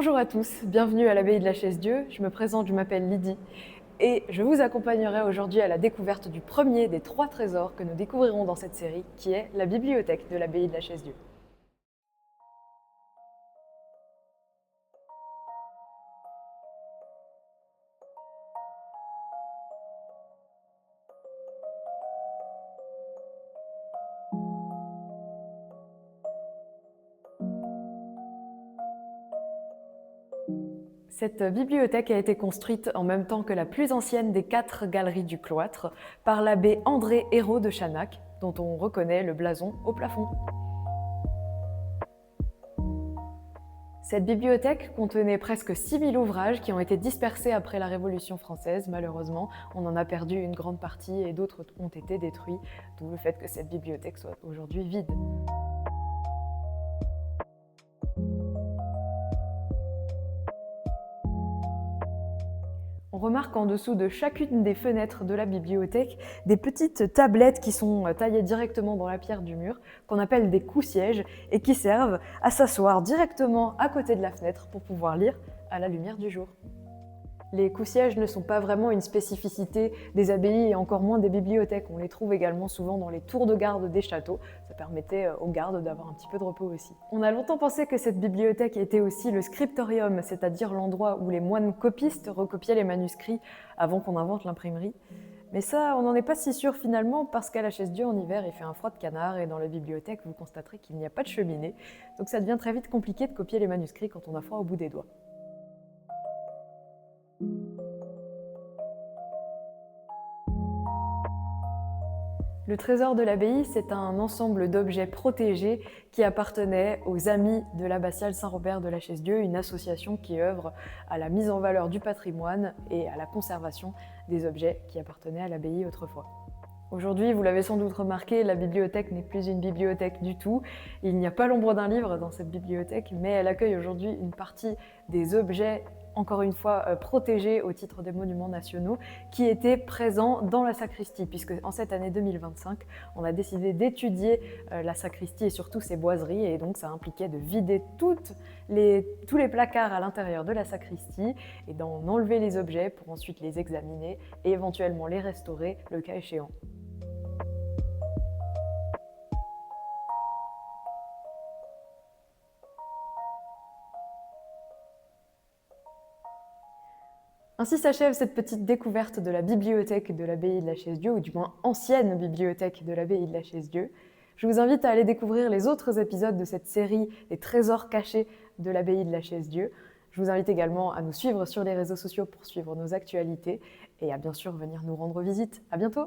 Bonjour à tous, bienvenue à l'abbaye de la Chaise-Dieu. Je me présente, je m'appelle Lydie et je vous accompagnerai aujourd'hui à la découverte du premier des 3 trésors que nous découvrirons dans cette série, qui est la bibliothèque de l'abbaye de la Chaise-Dieu. Cette bibliothèque a été construite en même temps que la plus ancienne des 4 galeries du cloître par l'abbé André Hérault de Chanac, dont on reconnaît le blason au plafond. Cette bibliothèque contenait presque 6000 ouvrages qui ont été dispersés après la Révolution française. Malheureusement, on en a perdu une grande partie et d'autres ont été détruits, d'où le fait que cette bibliothèque soit aujourd'hui vide. On remarque en dessous de chacune des fenêtres de la bibliothèque des petites tablettes qui sont taillées directement dans la pierre du mur, qu'on appelle des coups-sièges, et qui servent à s'asseoir directement à côté de la fenêtre pour pouvoir lire à la lumière du jour. Les coups-sièges ne sont pas vraiment une spécificité des abbayes et encore moins des bibliothèques. On les trouve également souvent dans les tours de garde des châteaux. Ça permettait aux gardes d'avoir un petit peu de repos aussi. On a longtemps pensé que cette bibliothèque était aussi le scriptorium, c'est-à-dire l'endroit où les moines copistes recopiaient les manuscrits avant qu'on invente l'imprimerie. Mais ça, on n'en est pas si sûr finalement, parce qu'à la Chaise-Dieu, en hiver, il fait un froid de canard et dans la bibliothèque, vous constaterez qu'il n'y a pas de cheminée. Donc ça devient très vite compliqué de copier les manuscrits quand on a froid au bout des doigts. Le trésor de l'abbaye, c'est un ensemble d'objets protégés qui appartenaient aux Amis de l'abbatiale Saint-Robert de la Chaise-Dieu, une association qui œuvre à la mise en valeur du patrimoine et à la conservation des objets qui appartenaient à l'abbaye autrefois. Aujourd'hui, vous l'avez sans doute remarqué, la bibliothèque n'est plus une bibliothèque du tout. Il n'y a pas l'ombre d'un livre dans cette bibliothèque, mais elle accueille aujourd'hui une partie des objets, encore une fois protégés au titre des monuments nationaux, qui étaient présents dans la sacristie, puisque en cette année 2025, on a décidé d'étudier la sacristie et surtout ses boiseries, et donc ça impliquait de vider tous les placards à l'intérieur de la sacristie et d'en enlever les objets pour ensuite les examiner et éventuellement les restaurer le cas échéant. Ainsi s'achève cette petite découverte de la bibliothèque de l'abbaye de la Chaise-Dieu, ou du moins ancienne bibliothèque de l'abbaye de la Chaise-Dieu. Je vous invite à aller découvrir les autres épisodes de cette série des trésors cachés de l'abbaye de la Chaise-Dieu. Je vous invite également à nous suivre sur les réseaux sociaux pour suivre nos actualités et à bien sûr venir nous rendre visite. À bientôt!